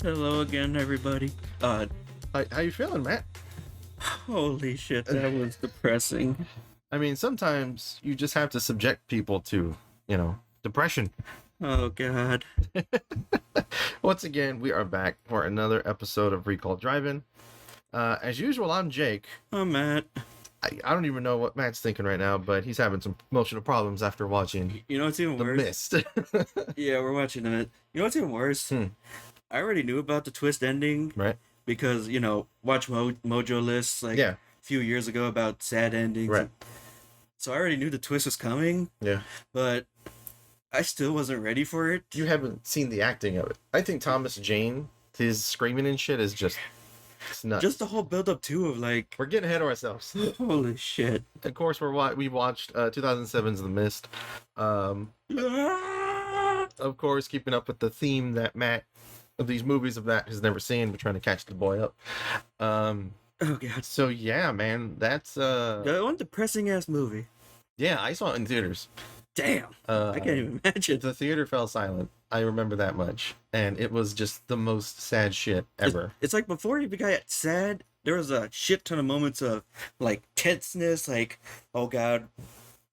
Hello again, everybody. How you feeling, Matt? Holy shit, that was depressing. I mean, sometimes you just have to subject people to, depression. Oh god. Once again, we are back for another episode of Recall Drive-In. As usual, I'm Jake. I'm Matt. I don't even know what Matt's thinking right now, but he's having some emotional problems after watching You know what's even The worse? Mist. Yeah, we're watching it. You know what's even worse? I already knew about the twist ending Right? because, watch Mojo lists like Yeah. a few years ago about sad endings. Right. So I already knew the twist was coming, Yeah. but I still wasn't ready for it. You haven't seen the acting of it. I think Thomas Jane, his screaming and shit is just it's nuts. Just the whole build up too of like, We're getting ahead of ourselves. holy shit. Of course, we watched 2007's The Mist. Of course, keeping up with the theme that Matt of these movies of that has never seen, but trying to catch the boy up. Oh god. So yeah, man, that's That one depressing ass movie. yeah, I saw it in theaters. Damn. I can't even imagine. The theater fell silent. I remember that much, and it was just the most sad shit ever. It's like before you got sad, there was a shit ton of moments of like tenseness, like, oh god,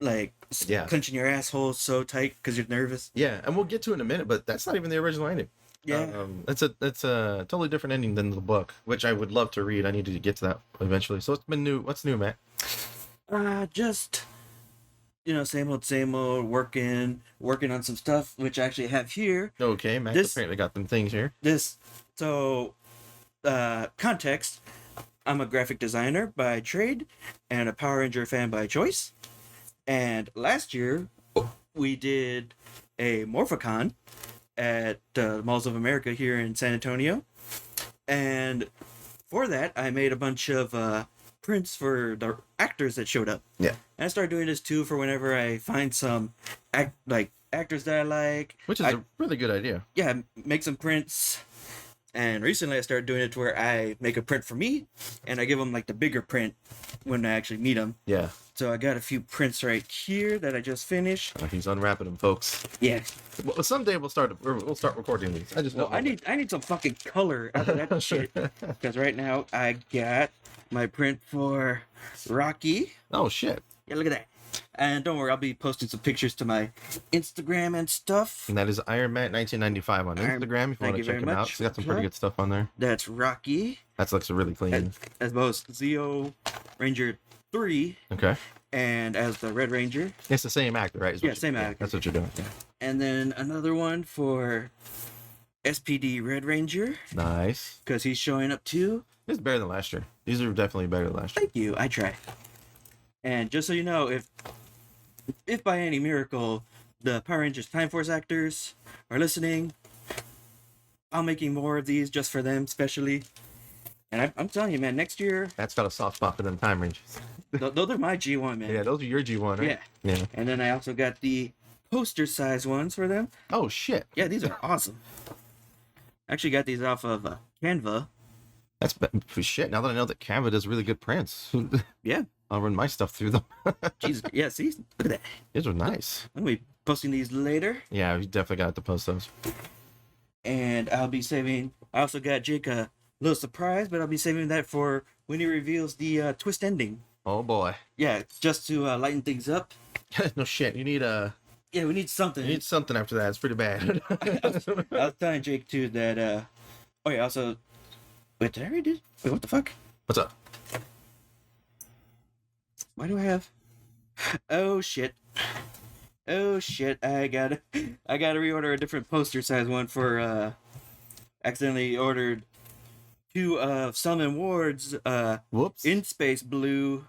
like Yeah. clenching your asshole so tight because you're nervous. Yeah, and we'll get to it in a minute, but that's not even the original ending. Yeah. It's a totally different ending than the book, which I would love to read. I need to get to that eventually. So it's been new. What's new, Matt? Just same old, working on some stuff, which I actually have here. Okay, Matt apparently got them things here. Context. I'm a graphic designer by trade and a Power Ranger fan by choice. And last year, we did a Morphicon at the Malls of America here in San Antonio. And for that, I made a bunch of prints for the actors that showed up. Yeah. And I started doing this too for whenever I find some actors that I like. Which is a really good idea. Yeah, make some prints. And recently I started doing it to where I make a print for me and I give them like the bigger print when I actually meet them. Yeah. So I got a few prints right here that I just finished. He's unwrapping them, folks. Yeah. Well, someday we'll start recording these. I need some fucking color out of that shit. Because right now I got my print for Rocky. Oh shit. Yeah, look at that. And don't worry, I'll be posting some pictures to my Instagram and stuff. And that is Iron Man 1995 on Instagram if you want to check him out. He's got some pretty good stuff on there. That's Rocky. That looks really clean. As both Zeo Ranger 3 Okay. and as the Red Ranger. It's the same actor, right? Yeah, same actor. That's what you're doing. And then another one for SPD Red Ranger. Nice. Because he's showing up too. It's better than last year. These are definitely better than last year. Thank you. I try. And just so you know, if by any miracle the Power Rangers Time Force actors are listening, I'm making more of these just for them, specially. And I'm telling you, man, next year... That's got a soft spot for them Time Rangers. Those are my G1, man. Yeah, those are your G1, right? Yeah. And then I also got the poster size ones for them. Oh, shit. Yeah, these are awesome. Actually got these off of Canva. That's shit. Now that I know that Canva does really good prints. Yeah. I'll run my stuff through them. Jesus. Yeah, see? Look at that. These are nice. I'm going to be posting these later. Yeah, we definitely got to post those. And I'll be saving... I also got Jake a little surprise, but I'll be saving that for when he reveals the twist ending. Oh, boy. Yeah, just to lighten things up. No shit. You need a... Yeah, we need something. You need something after that. It's pretty bad. I was telling Jake, too, that... Oh, yeah, also... Wait, did I already do... Wait, what the fuck? What's up? Why do I have... Oh, shit. Oh, shit. I gotta reorder a different poster size one for... Accidentally ordered 2 of Summon Ward's... Whoops. In Space Blue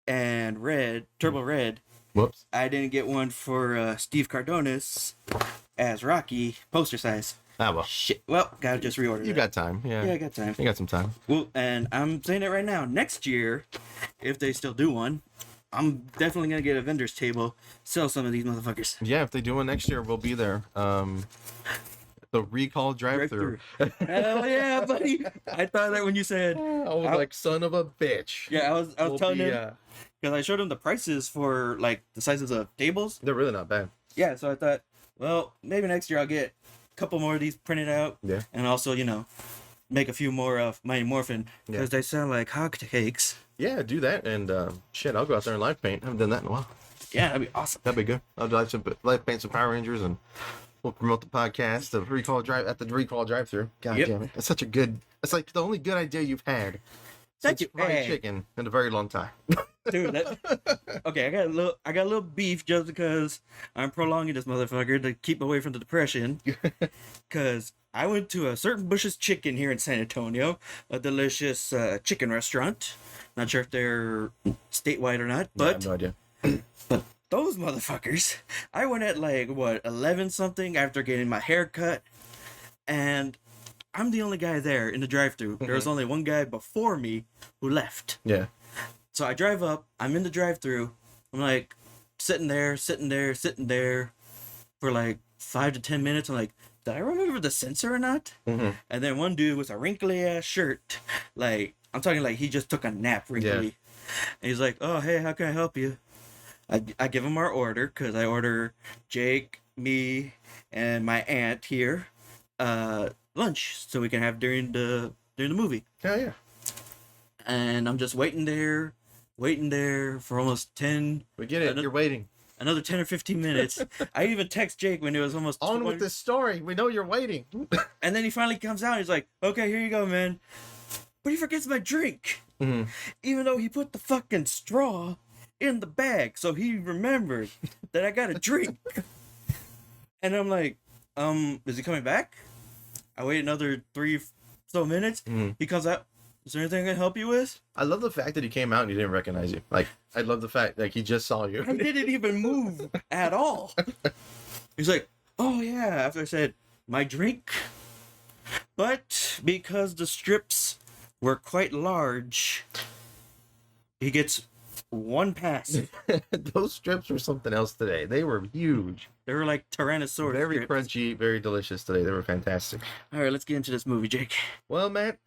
and Red, Turbo Red. Whoops. I didn't get one for Steve Cardonis as Rocky, poster size. Ah, well. Shit. Well, gotta just reorder You got time. Yeah. Yeah, I got time. You got some time. Well, and I'm saying it right now. Next year, if they still do one, I'm definitely gonna get a vendor's table, sell some of these motherfuckers. Yeah, if they do one next year, we'll be there. The Recall drive-through. Hell yeah, buddy! I thought that when you said. I was like, son of a bitch. Yeah, I was telling him because I showed him the prices for like the sizes of tables. They're really not bad. Yeah, so I thought, well, maybe next year I'll get couple more of these printed out. Yeah. And also, make a few more of Mighty Morphin because they sound like hotcakes. Yeah, do that, and shit, I'll go out there and live paint. I haven't done that in a while. Yeah, that'd be awesome. That'd be good. I'll live paint some Power Rangers, and we'll promote the podcast of Recall Drive at the Recall Drive-Through. God damn it, that's such a good. That's like the only good idea you've had since fried chicken in a very long time. Dude, okay, I got a little beef just because I'm prolonging this motherfucker to keep away from the depression. Because I went to a certain Bush's Chicken here in San Antonio, a delicious chicken restaurant. Not sure if they're statewide or not, but I have no idea. But those motherfuckers, I went at 11 something after getting my hair cut, and I'm the only guy there in the drive-thru. There was only one guy before me who left. Yeah. So I drive up, I'm in the drive-thru, I'm like sitting there for 5 to 10 minutes. I'm like, did I remember the sensor or not? And then one dude with a wrinkly ass shirt, I'm talking he just took a nap wrinkly. Yeah. And he's like, oh, hey, how can I help you? I give him our order, because I order Jake, me, and my aunt here lunch so we can have during the movie. Oh, yeah. And I'm just waiting there for almost 10. We get it. You're waiting. Another 10 or 15 minutes. I even text Jake when it was almost... On with this story. We know you're waiting. And then he finally comes out. He's like, okay, here you go, man. But he forgets my drink. Even though he put the fucking straw in the bag. So he remembered that I got a drink. And I'm like, is he coming back? I wait another 3 so minutes. He comes out. Is there anything I can help you with? I love the fact that he came out and he didn't recognize you. I love the fact he just saw you. I didn't even move at all. He's like, oh yeah, after I said, my drink. But because the strips were quite large, he gets one pass. Those strips were something else today. They were huge. They were like Tyrannosaurus Very strips. crunchy, very delicious today. They were fantastic. All right, let's get into this movie, Jake. Well, Matt,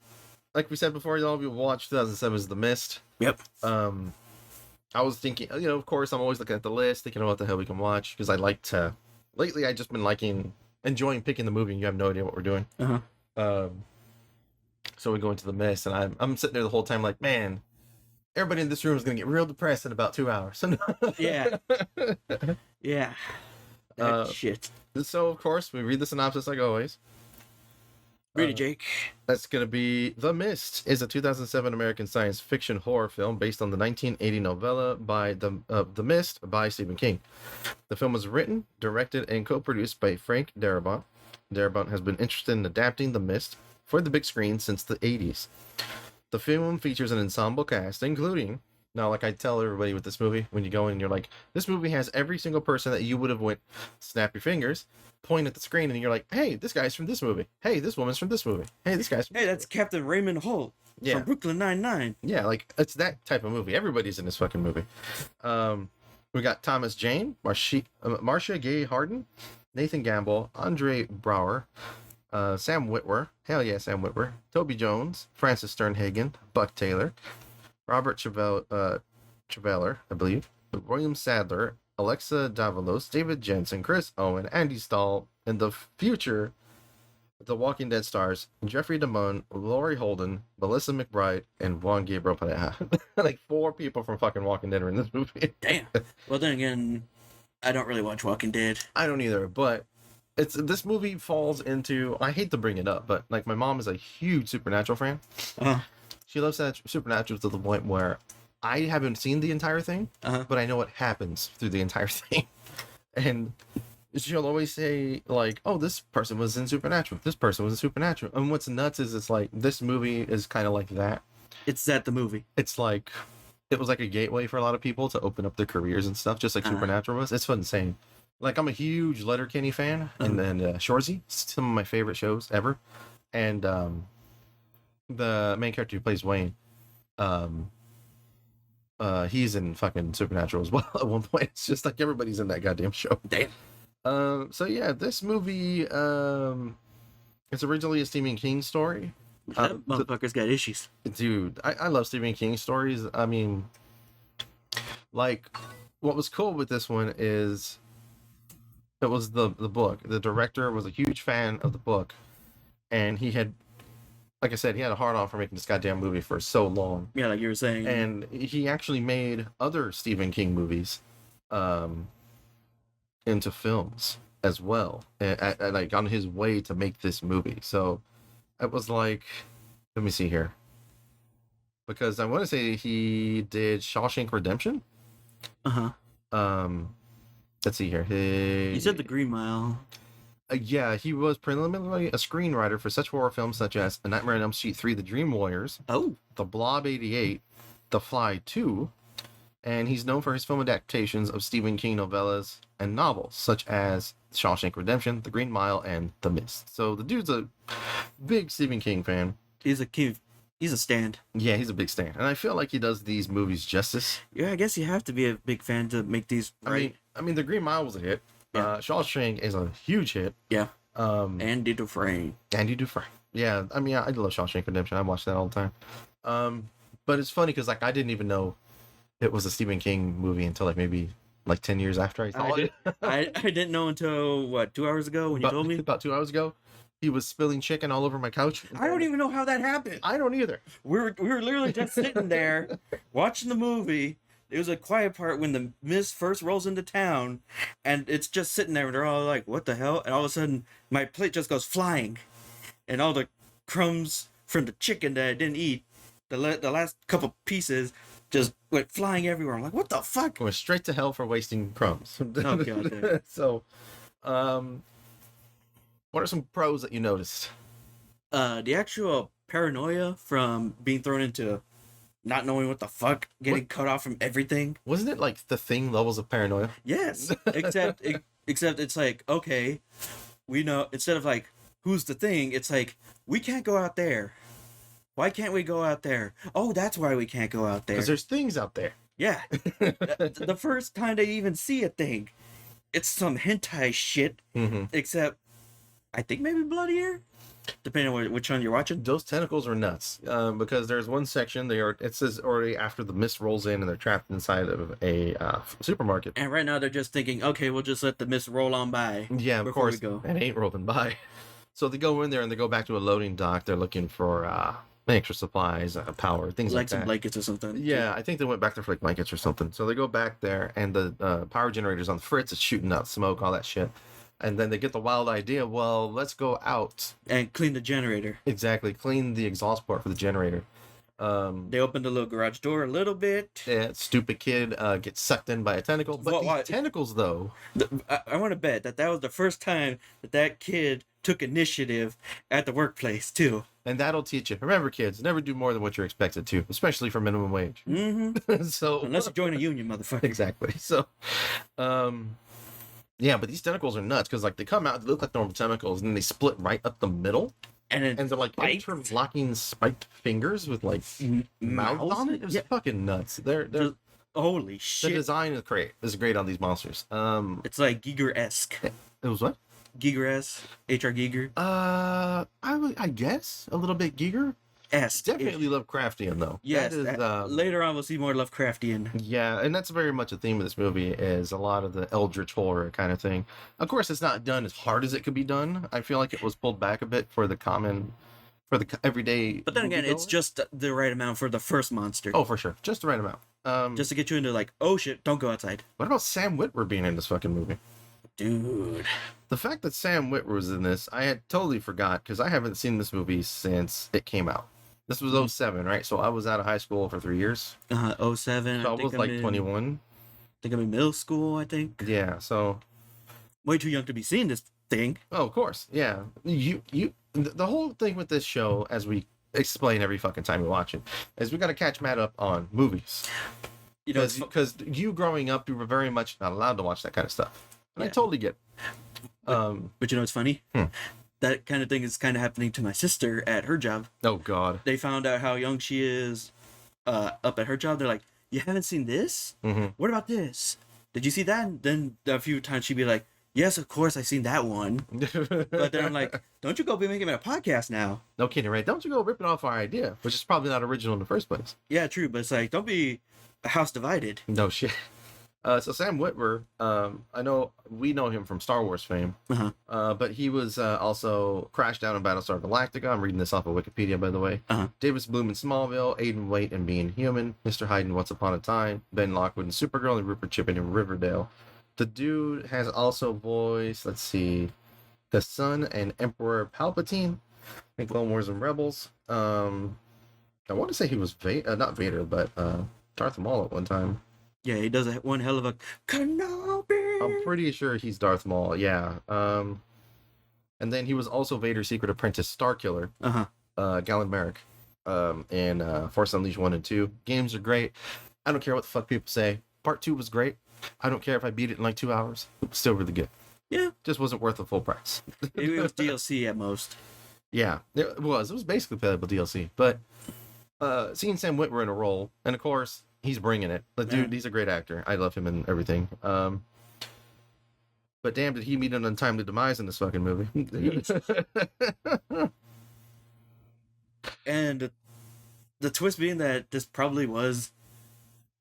like we said before, all of you watched 2007's The Mist. Yep. I was thinking, of course, I'm always looking at the list, thinking of what the hell we can watch, because I like to... Lately, I've just been enjoying picking the movie, and you have no idea what we're doing. So we go into The Mist, and I'm sitting there the whole time like, man, everybody in this room is going to get real depressed in about 2 hours. Yeah. Yeah. Shit. So, of course, we read the synopsis like always. Read it, Jake. That's going to be The Mist is a 2007 American science fiction horror film based on the 1980 novella by The Mist by Stephen King. The film was written, directed, and co-produced by Frank Darabont. Darabont has been interested in adapting The Mist for the big screen since the 80s. The film features an ensemble cast, including... Now, like I tell everybody with this movie, when you go in and you're like, this movie has every single person that you would have went, snap your fingers, point at the screen, and you're like, hey, this guy's from this movie. Hey, this woman's from this movie. Hey, this guy's from Hey, that's Captain Raymond Holt from Brooklyn Nine-Nine. Yeah, it's that type of movie. Everybody's in this fucking movie. We got Thomas Jane, Marcia Gay Harden, Nathan Gamble, Andre Brower, Sam Witwer, hell yeah, Sam Witwer, Toby Jones, Francis Sternhagen, Buck Taylor, Robert Cheveller, I believe, William Sadler, Alexa Davalos, David Jensen, Chris Owen, Andy Stahl, in the future, The Walking Dead stars Jeffrey DeMunn, Laurie Holden, Melissa McBride, and Juan Gabriel Pareja. 4 people from fucking Walking Dead are in this movie. Damn. Well, then again, I don't really watch Walking Dead. I don't either, but this movie falls into, I hate to bring it up, but my mom is a huge Supernatural fan. She loves Supernatural to the point where I haven't seen the entire thing, but I know what happens through the entire thing. And she'll always say, oh, this person was in Supernatural. This person was in Supernatural. And what's nuts is this movie is kind of like that. It's that the movie. It's it was like a gateway for a lot of people to open up their careers and stuff, just like Supernatural was. It's insane. I'm a huge Letterkenny fan, and then Shoresy, some of my favorite shows ever. And the main character who plays Wayne, he's in fucking Supernatural as well at one point. It's just everybody's in that goddamn show. Damn. So yeah, this movie, it's originally a Stephen King story. That motherfucker's got issues. Dude, I love Stephen King stories. I mean, what was cool with this one is It was the book. The director was a huge fan of the book, and he had, like I said, he had a hard on for making this goddamn movie for so long. Yeah, like you were saying. And he actually made other Stephen King movies into films as well, like on his way to make this movie. So it was like, let me see here, because I want to say he did Shawshank Redemption. Let's see here. You said The Green Mile. Yeah, he was preliminarily a screenwriter for such horror films such as A Nightmare on Elm Street 3: The Dream Warriors, The Blob 88, The Fly 2, and he's known for his film adaptations of Stephen King novellas and novels such as Shawshank Redemption, The Green Mile, and The Mist. So the dude's a big Stephen King fan. He's a stand. Yeah, he's a big stan, and I feel like he does these movies justice. Yeah, I guess you have to be a big fan to make these right. I mean, The Green Mile was a hit. Yeah. Shawshank is a huge hit. Yeah. Andy Dufresne. Yeah, I mean, I love Shawshank Redemption. I watch that all the time. But it's funny because like I didn't even know it was a Stephen King movie until like maybe like 10 years after I saw it. I didn't know until what, 2 hours ago when you told me? About 2 hours ago. He was spilling chicken all over my couch. I don't even know how that happened. I don't either. We were literally just sitting there watching the movie. There was a quiet part when the mist first rolls into town, and it's just sitting there, and they're all like, "What the hell?" And all of a sudden, my plate just goes flying, and all the crumbs from the chicken that I didn't eat, the last couple pieces, just went flying everywhere. I'm like, "What the fuck?" Went straight to hell for wasting crumbs. Oh god. So, what are some pros that you noticed? The actual paranoia from being thrown into not knowing what the fuck, getting cut off from everything. Wasn't it like The Thing levels of paranoia? Yes, except it's like, okay, we know, instead of like, who's the thing, it's like, we can't go out there. Why can't we go out there? Oh, that's why we can't go out there. Because there's things out there. Yeah. The first time they even see a thing, it's some hentai shit, except, I think maybe bloodier? Depending on which one you're watching. Those tentacles are nuts. Because there's one section, it says already after the mist rolls in and they're trapped inside of a supermarket. And right now they're just thinking, okay, we'll just let the mist roll on by. Yeah, of course. It ain't rolling by. So they go in there and they go back to a loading dock. They're looking for extra supplies, power, things like that. Like some blankets or something. Yeah, I think they went back there for like blankets or something. So they go back there and the power generator's on the fritz. It's shooting out smoke, all that shit. And then they get the wild idea, well, let's go out. And clean the generator. Exactly, clean the exhaust port for the generator. They open the little garage door a little bit. Yeah, stupid kid gets sucked in by a tentacle. But these tentacles, though... I want to bet that was the first time that kid took initiative at the workplace, too. And that'll teach you. Remember, kids, never do more than what you're expected to, especially for minimum wage. So unless you join a union, motherfucker. Exactly. So, yeah, but these tentacles are nuts because like they come out, they look like normal tentacles, and then they split right up the middle, and they're like interlocking spiked fingers with like mouths on it. It was fucking nuts. They're holy shit. The design is great on these monsters. It's like Giger-esque. It was what? Giger-esque. H.R. Giger. I guess a little bit Giger. Definitely Lovecraftian though. Yes, later on we'll see more Lovecraftian. Yeah, and that's very much a theme of this movie, is a lot of the eldritch horror kind of thing. Of course, it's not done as hard as it could be done. I feel like it was pulled back a bit for the everyday. But then again, it's just the right amount for the first monster. Oh, for sure, just the right amount. Just to get you into like, oh shit, don't go outside. What about Sam Witwer being in this fucking movie? Dude. The fact that Sam Witwer was in this, I had totally forgot because I haven't seen this movie since it came out. This was 2007, right? So I was out of high school for 3 years. 2007. So I was like 21. I think I'm in middle school, I think. Yeah, so... way too young to be seeing this thing. Oh, of course, yeah. The whole thing with this show, as we explain every fucking time we watch it, is we gotta catch Matt up on movies. You know, because you growing up, you were very much not allowed to watch that kind of stuff. And I totally get it. But you know what's funny? That kind of thing is kind of happening to my sister at her job. Oh, God. They found out how young she is up at her job. They're like, you haven't seen this? What about this? Did you see that? And then a few times she'd be like, yes, of course, I've seen that one. But then I'm like, don't you go be making a podcast now. No kidding, right? Don't you go ripping off our idea, which is probably not original in the first place. Yeah, true. But it's like, don't be a house divided. No shit. So Sam Witwer, I know we know him from Star Wars fame, but he was also Crash Down in Battlestar Galactica. I'm reading this off of Wikipedia, by the way. Davis Bloom in Smallville, Aiden Waite in Being Human, Mr. Hyde in Once Upon a Time, Ben Lockwood in Supergirl, and Rupert Chippen in Riverdale. The dude has also voiced, let's see, the Son and Emperor Palpatine in Clone Wars and Rebels. I want to say he was not Vader, but Darth Maul at one time. Yeah, he does one hell of a Kenobi. I'm pretty sure he's Darth Maul, yeah. And then he was also Vader's secret apprentice, Starkiller, Galen Merrick, in Force Unleashed 1 and 2. Games are great. I don't care what the fuck people say. Part 2 was great. I don't care if I beat it in like 2 hours. It was still really good. Yeah. Just wasn't worth the full price. It was DLC at most. Yeah, it was. It was basically playable DLC. But seeing Sam Witwer in a role, and of course, he's bringing it. The dude, he's a great actor. I love him and everything. But damn, did he meet an untimely demise in this fucking movie? And the twist being that this probably was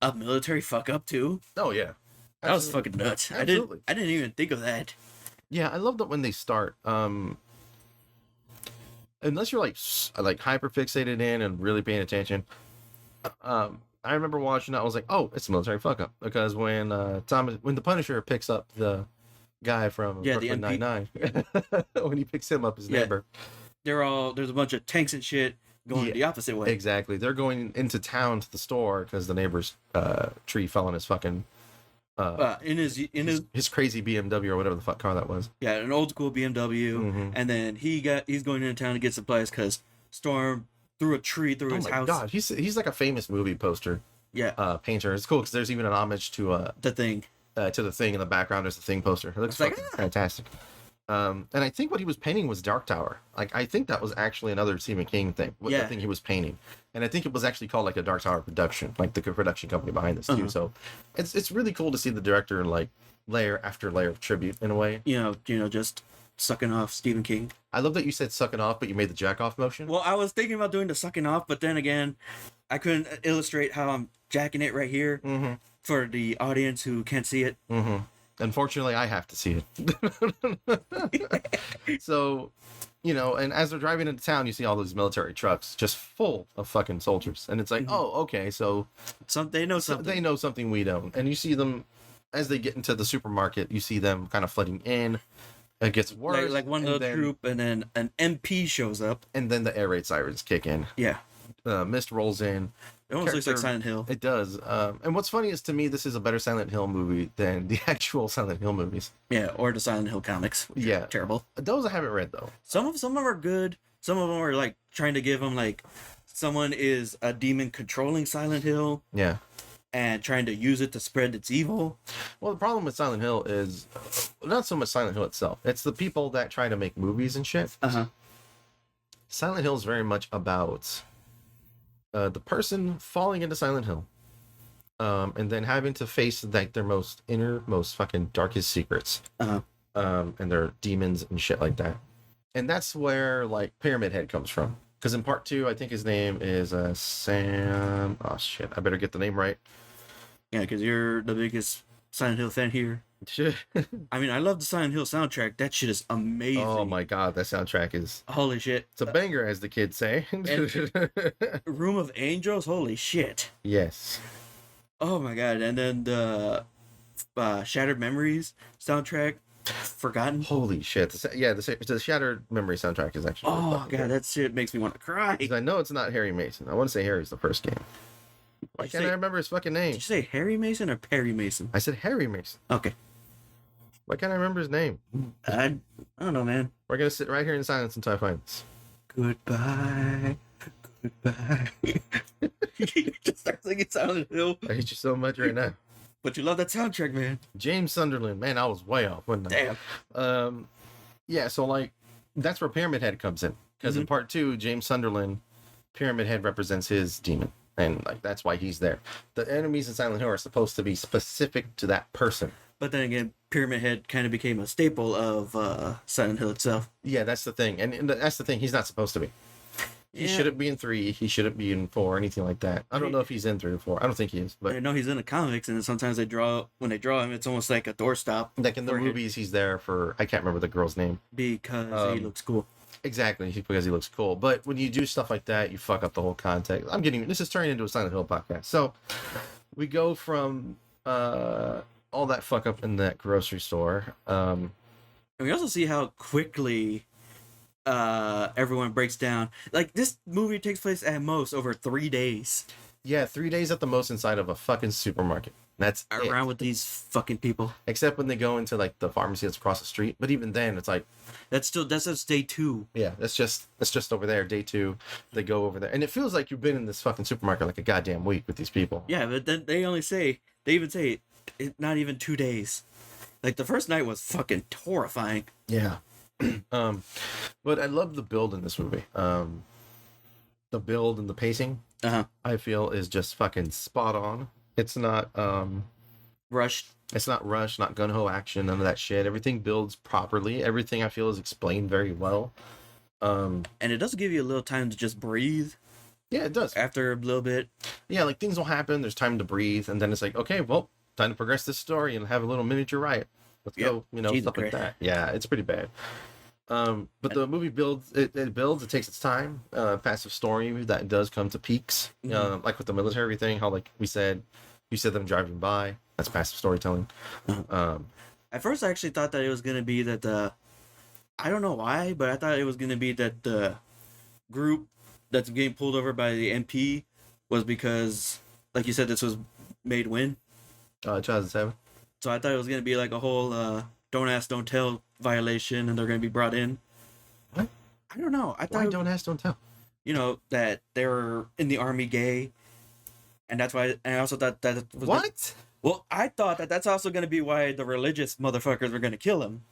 a military fuck up too. Oh yeah, that was fucking nuts. Absolutely. I didn't even think of that. Yeah, I love that when they start. Unless you're like hyper fixated in and really paying attention. I remember watching that. I was like, "Oh, it's a military fuck up." Because when when the Punisher picks up the guy from Brooklyn Nine-Nine, when he picks him up as neighbor, there's a bunch of tanks and shit going the opposite way. Exactly, they're going into town to the store because the neighbor's tree fell on his fucking in his crazy BMW or whatever the fuck car that was. Yeah, an old school BMW, and then he's going into town to get supplies because Storm threw a tree through his house. God, he's like a famous movie poster. Yeah, painter. It's cool because there's even an homage to the Thing. To the Thing in the background. There's the Thing poster. It looks fucking fantastic. And I think what he was painting was Dark Tower. Like I think that was actually another Stephen King thing. The thing he was painting, and I think it was actually called like a Dark Tower production, like the production company behind this too. So it's really cool to see the director like layer after layer of tribute in a way. You know, just sucking off Stephen King. I love that you said sucking off, but you made the jack off motion. Well, I was thinking about doing the sucking off, but then again, I couldn't illustrate how I'm jacking it right here for the audience who can't see it. Unfortunately, I have to see it. So, and as they're driving into town, you see all those military trucks just full of fucking soldiers. And it's like, oh, okay, so they know something. They know something we don't. And you see them, as they get into the supermarket, you see them kind of flooding in. It gets worse. Like one little troop, and then an MP shows up. And then the air raid sirens kick in. Yeah. Mist rolls in. It almost looks like Silent Hill. It does. And what's funny is, to me, this is a better Silent Hill movie than the actual Silent Hill movies. Yeah, or the Silent Hill comics. Yeah. Terrible. Those I haven't read, though. Some of them are good. Some of them are, like, trying to give them, like, someone is a demon controlling Silent Hill. Yeah. And trying to use it to spread its evil. Well, the problem with Silent Hill is not so much Silent Hill itself. It's the people that try to make movies and shit. Silent Hill is very much about the person falling into Silent Hill, and then having to face like their most innermost fucking darkest secrets, and their demons and shit like that. And that's where like Pyramid Head comes from. Because in part 2, I think his name is Sam. Oh shit! I better get the name right. Yeah, because you're the biggest Silent Hill fan here. I mean, I love the Silent Hill soundtrack. That shit is amazing. Oh my god, that soundtrack is... Holy shit. It's a banger, as the kids say. Room of Angels? Holy shit. Yes. Oh my god. And then the Shattered Memories soundtrack. Forgotten. Holy shit. The Shattered Memory soundtrack is actually... Oh god, that shit makes me want to cry. I know it's not Harry Mason. I want to say Harry's the first game. Why can't I remember his fucking name? Did you say Harry Mason or Perry Mason? I said Harry Mason. Okay. Why can't I remember his name? I don't know, man. We're going to sit right here in silence until I find this. Goodbye. You just start singing Silent Hill. I hate you so much right now. But you love that soundtrack, man. James Sunderland. Man, I was way off, wasn't I? Damn. Yeah, so like, that's where Pyramid Head comes in. Because in part 2, James Sunderland, Pyramid Head represents his demon. And like that's why he's there. The enemies in Silent Hill are supposed to be specific to that person. But then again, Pyramid Head kind of became a staple of Silent Hill itself. Yeah, that's the thing. And that's the thing. He's not supposed to be. He shouldn't be in 3. He shouldn't be in 4, anything like that. I don't know if he's in 3 or 4. I don't think he is. But I know he's in the comics, and sometimes when they draw him, it's almost like a doorstop. Like in the movies, he's there for, I can't remember the girl's name. Because he looks cool. Exactly, because he looks cool. But when you do stuff like that, you fuck up the whole context. This is turning into a Silent Hill podcast. So we go from all that fuck up in that grocery store. And we also see how quickly everyone breaks down. Like, this movie takes place at most over 3 days. Yeah, 3 days at the most inside of a fucking supermarket. That's around with these fucking people. Except when they go into like the pharmacy that's across the street. But even then, it's like that's just day 2. Yeah, that's just over there. Day 2, they go over there, and it feels like you've been in this fucking supermarket like a goddamn week with these people. Yeah, but then they even say not even 2 days. Like, the first night was fucking horrifying. Yeah. But I love the build in this movie. The build and the pacing, I feel, is just fucking spot on. It's not rushed. It's not rushed, not gun-ho action, none of that shit. Everything builds properly. Everything, I feel, is explained very well. And it does give you a little time to just breathe. Yeah, it does. After a little bit. Yeah, like, things will happen, there's time to breathe, and then it's like, okay, well, time to progress this story and have a little miniature riot. Let's go, Jesus stuff Christ. Like that. Yeah, it's pretty bad. But the movie builds, it takes its time. Passive story that does come to peaks. Like with the military thing, how, like you said them driving by. That's passive storytelling. At first I actually thought that it was going to be that I don't know why, but I thought it was going to be that the group that's getting pulled over by the MP was because, like you said, this was made when? 2007. So I thought it was going to be like a whole don't ask, don't tell violation, and they're going to be brought in. What? I don't know. Why don't ask, don't tell? You know, that they were in the army gay, and that's why. And I also thought that was what? Well, I thought that that's also going to be why the religious motherfuckers were going to kill him.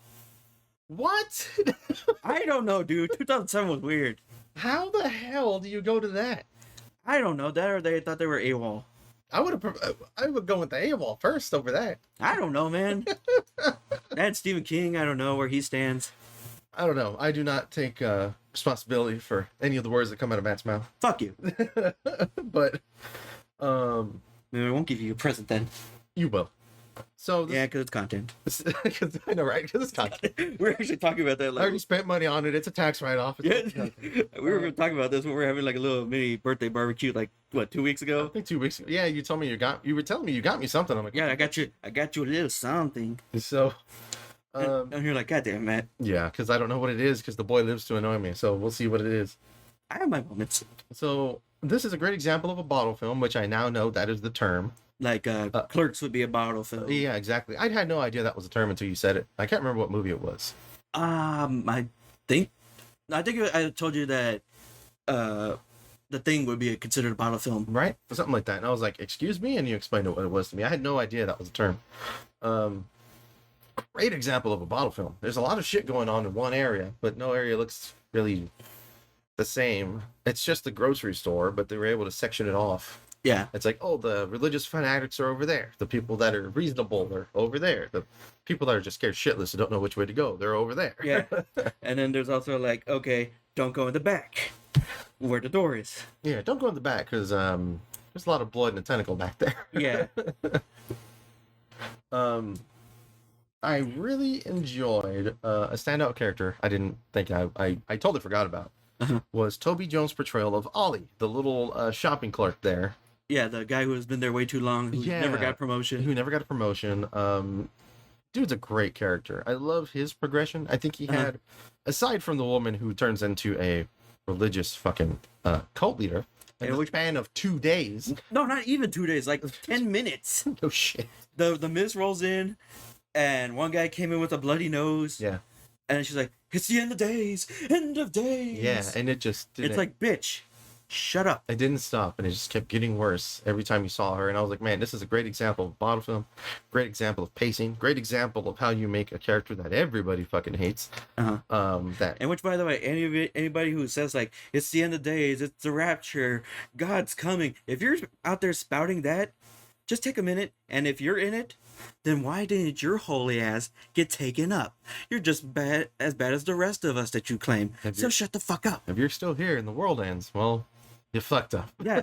What? I don't know, dude. 2007 was weird. How the hell do you go to that? I don't know. That or they thought they were AWOL. I would go with the AWOL first over that. I don't know, man. That Stephen King, I don't know where he stands. I don't know. I do not take responsibility for any of the words that come out of Matt's mouth. Fuck you. But, maybe I won't give you a present then. You will. So yeah, because it's content. I know, right? Because it's content. We're actually talking about that. Like, I already spent money on it. It's a tax write-off. Yeah, we were talking about this when we were having like a little mini birthday barbecue, like what, 2 weeks ago? I think 2 weeks ago. Yeah, you told me you were telling me you got me something. I'm like, yeah, I got you a little something. So, and you're like, God damn, Matt. Yeah, because I don't know what it is because the boy lives to annoy me. So we'll see what it is. I have my moments. So this is a great example of a bottle film, which I now know that is the term. Like Clerks would be a bottle film. Yeah, exactly. I had no idea that was a term until you said it. I can't remember what movie it was. I told you that The Thing would be considered a bottle film, right? Something like that. And I was like, "Excuse me," and you explained what it was to me. I had no idea that was a term. Great example of a bottle film. There's a lot of shit going on in one area, but no area looks really the same. It's just the grocery store, but they were able to section it off. Yeah. It's like, oh, the religious fanatics are over there. The people that are reasonable are over there. The people that are just scared shitless and don't know which way to go, they're over there. Yeah. And then there's also like, okay, don't go in the back where the door is. Yeah, don't go in the back because there's a lot of blood and a tentacle back there. Yeah. I really enjoyed a standout character I didn't think I totally forgot about. Was Toby Jones' portrayal of Ollie, the little shopping clerk there. Yeah, the guy who has been there way too long, who never got promotion. Who never got a promotion. Dude's a great character. I love his progression. I think he had, aside from the woman who turns into a religious fucking cult leader, in the span of 2 days. No, not even 2 days, like 10 minutes. No shit. The Miz rolls in, and one guy came in with a bloody nose. Yeah. And she's like, it's the end of days, end of days. Yeah, and it just didn't. It's like, bitch, shut up. It didn't stop, and it just kept getting worse every time you saw her. And I was like, man, this is a great example of bottle film, great example of pacing, great example of how you make a character that everybody fucking hates. And which, by the way, anybody who says like it's the end of days, it's the rapture, God's coming, if you're out there spouting that, just take a minute, and if you're in it, then why didn't your holy ass get taken up? You're just as bad as the rest of us that you claim. So shut the fuck up. If you're still here and the world ends, well, you fucked up. Yeah.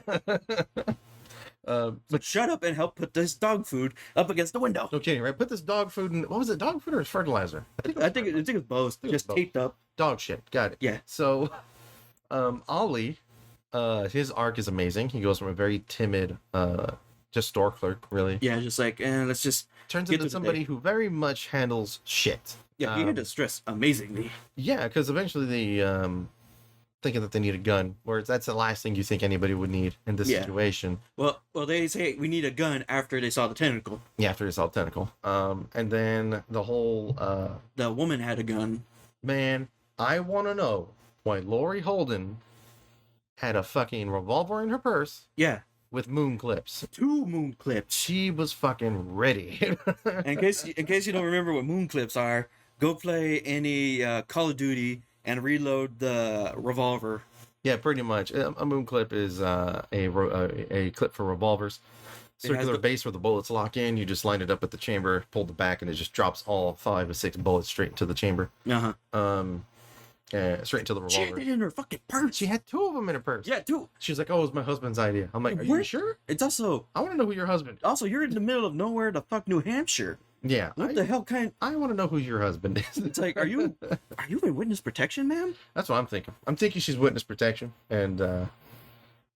But shut up and help put this dog food up against the window. No kidding, right? Put this dog food in. What was it? Dog food or fertilizer? I think it's both. Just taped up. Dog shit. Got it. Yeah. So, Ollie, his arc is amazing. He goes from a very timid, just store clerk, really. Yeah, just like, let's just turns into somebody who very much handles shit. Yeah, he handles stress amazingly. Yeah, because eventually they thinking that they need a gun, whereas that's the last thing you think anybody would need in this situation. Well, they say we need a gun after they saw the tentacle. Yeah, after they saw the tentacle. And then the whole the woman had a gun. Man, I want to know why Laurie Holden had a fucking revolver in her purse. Yeah. With moon clips. 2 moon clips. She was fucking ready. in case you don't remember what moon clips are, go play any Call of Duty and reload the revolver. Yeah, pretty much. A moon clip is a clip for revolvers. Circular base where the bullets lock in. You just line it up at the chamber, pull the back, and it just drops all 5 or 6 bullets straight into the chamber. Straight into the revolver. She had it in her fucking purse. She had 2 of them in her purse. Yeah, 2. She's like, "Oh, it was my husband's idea." I'm like, "Are you sure?" It's also. I want to know who your husband is. Also, you're in the middle of nowhere, the fuck, New Hampshire. Yeah. What the hell kind? I want to know who your husband is. It's like, are you in witness protection, ma'am? That's what I'm thinking. I'm thinking she's witness protection, and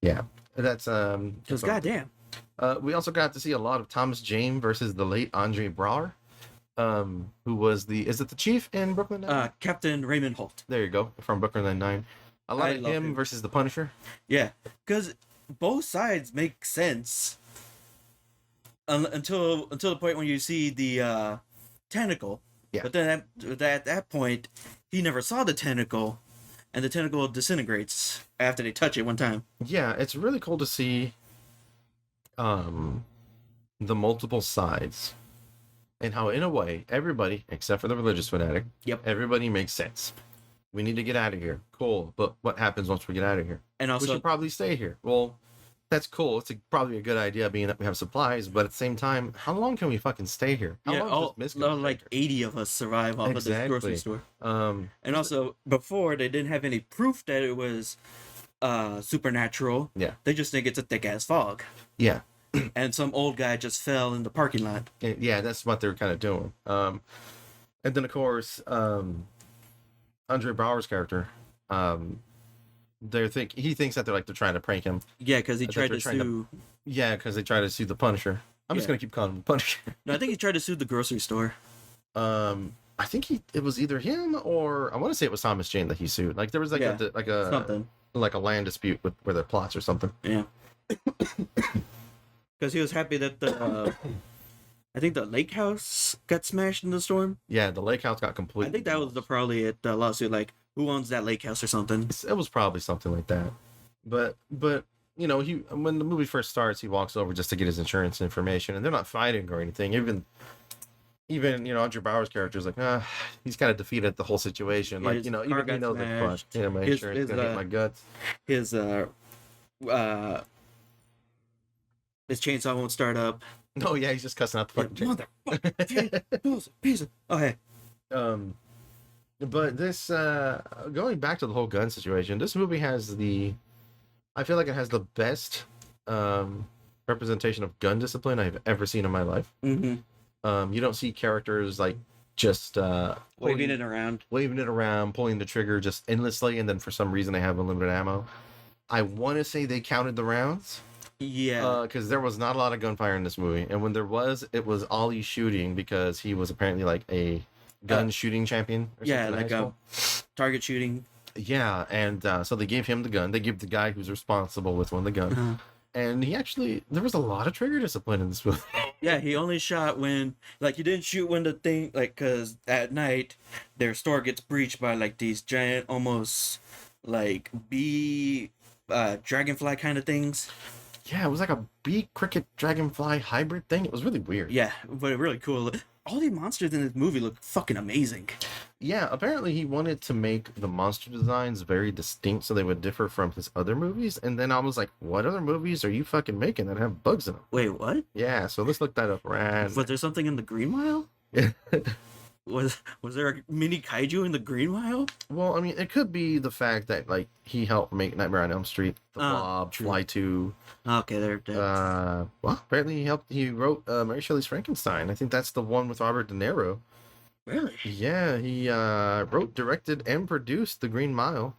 yeah, that's because goddamn. We also got to see a lot of Thomas Jane versus the late Andre Braugher, who was is it the chief in Brooklyn Nine-Nine? Captain Raymond Holt. There you go, from Brooklyn Nine-Nine. A lot of him versus the Punisher. Yeah, because both sides make sense. Until the point when you see the tentacle. Yeah. But then at that point, he never saw the tentacle, and the tentacle disintegrates after they touch it one time. Yeah, it's really cool to see the multiple sides and how, in a way, everybody, except for the religious fanatic, everybody makes sense. We need to get out of here. Cool. But what happens once we get out of here? And also, we should probably stay here. Well, that's cool. It's probably a good idea, being that we have supplies, but at the same time, how long can we fucking stay here? How long does like 80 of us survive off of this grocery store. And also, before, they didn't have any proof that it was supernatural. Yeah. They just think it's a thick-ass fog. Yeah. And some old guy just fell in the parking lot. Yeah, that's what they were kind of doing. And then, of course, Andre Braugher's character, he thinks that they're trying to prank him. Yeah, because he tried to sue. Yeah, because they tried to sue the Punisher. I'm just gonna keep calling him the Punisher. No, I think he tried to sue the grocery store. I think it was either him or I want to say it was Thomas Jane that he sued. Like there was something like a land dispute with their plots or something. Yeah. Because he was happy that I think the lake house got smashed in the storm. Yeah, the lake house got completely. I think that was probably it. The lawsuit, like, who owns that lake house or something. It was probably something like that. But you know, when the movie first starts, he walks over just to get his insurance information, and they're not fighting or anything. Even you know, Andrew Bauer's character is like, he's kind of defeated the whole situation. Like, you know, even he knows that, fuck, you know, my insurance is gonna hit my guts. His chainsaw won't start up. Oh yeah, he's just cussing out the fucking chainsaw. Piece of. Oh hey. But this going back to the whole gun situation, this movie has I feel like it has the best representation of gun discipline I've ever seen in my life. Mm-hmm. You don't see characters like just waving it around, pulling the trigger just endlessly, and then for some reason they have unlimited ammo. I want to say they counted the rounds. Yeah. Because there was not a lot of gunfire in this movie, and when there was, it was Ollie shooting because he was apparently like a gun shooting champion. Or something like a target shooting. Yeah, and so they gave him the gun. They gave the guy who's responsible with one the gun. Uh-huh. And there was a lot of trigger discipline in this movie. Yeah, he only shot when, like, he didn't shoot when the thing, like, because at night, their store gets breached by, like, these giant, almost, like, bee, dragonfly kind of things. Yeah, it was like a bee cricket dragonfly hybrid thing. It was really weird. Yeah, but really cool. All the monsters in this movie look fucking amazing. Yeah, apparently he wanted to make the monster designs very distinct so they would differ from his other movies. And then I was like, what other movies are you fucking making that have bugs in them? Wait, what? Yeah, so let's look that up. Right. Was there something in the Green Mile? Was there a mini kaiju in the Green Mile? Well, I mean, it could be the fact that like he helped make Nightmare on Elm Street, The Blob, true. Fly 2. Okay, they're dead. Well, apparently he wrote Mary Shelley's Frankenstein. I think that's the one with Robert De Niro. Really? Yeah, he wrote, directed, and produced The Green Mile.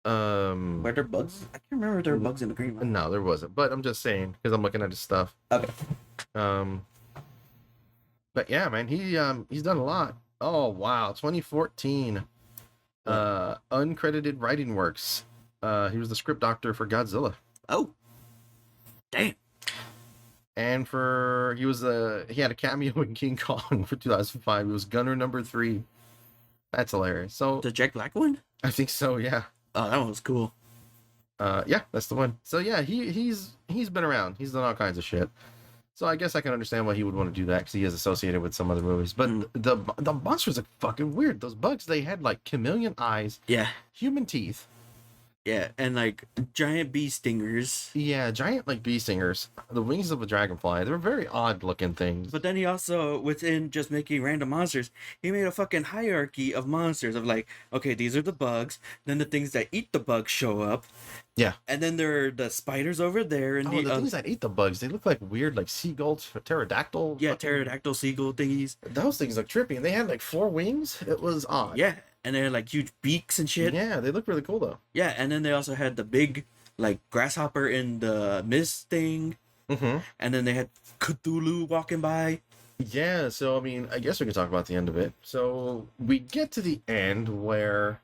Were there bugs? I can't remember if there were bugs in the Green Mile. No, there wasn't. But I'm just saying because I'm looking at his stuff. Okay. But yeah, man, he's done a lot. Oh wow, 2014. Uncredited writing works. He was the script doctor for Godzilla. Oh. Damn. And he had a cameo in King Kong for 2005. He was gunner number 3. That's hilarious. So The Jack Black one? I think so, yeah. Oh, that one was cool. Yeah, that's the one. So yeah, he's been around. He's done all kinds of shit. So I guess I can understand why he would want to do that because he is associated with some other movies. But the monsters are fucking weird. Those bugs, they had like chameleon eyes, Yeah. human teeth. Yeah, and like giant bee stingers. Yeah, giant like bee stingers. The wings of a dragonfly. They're very odd looking things. But then he also, within just making random monsters, he made a fucking hierarchy of monsters of like, okay, these are the bugs. Then the things that eat the bugs show up. Yeah. And then there are the spiders over there. And the things that eat the bugs, they look like weird like seagulls, pterodactyl. Yeah, pterodactyl seagull thingies. Those things look trippy. And they had like 4 wings. It was odd. Yeah, and they had like huge beaks and shit. Yeah, they look really cool though. Yeah, and then they also had the big like grasshopper in the mist thing. Mm-hmm. And then they had Cthulhu walking by. Yeah, so I mean, I guess we can talk about the end of it. So we get to the end where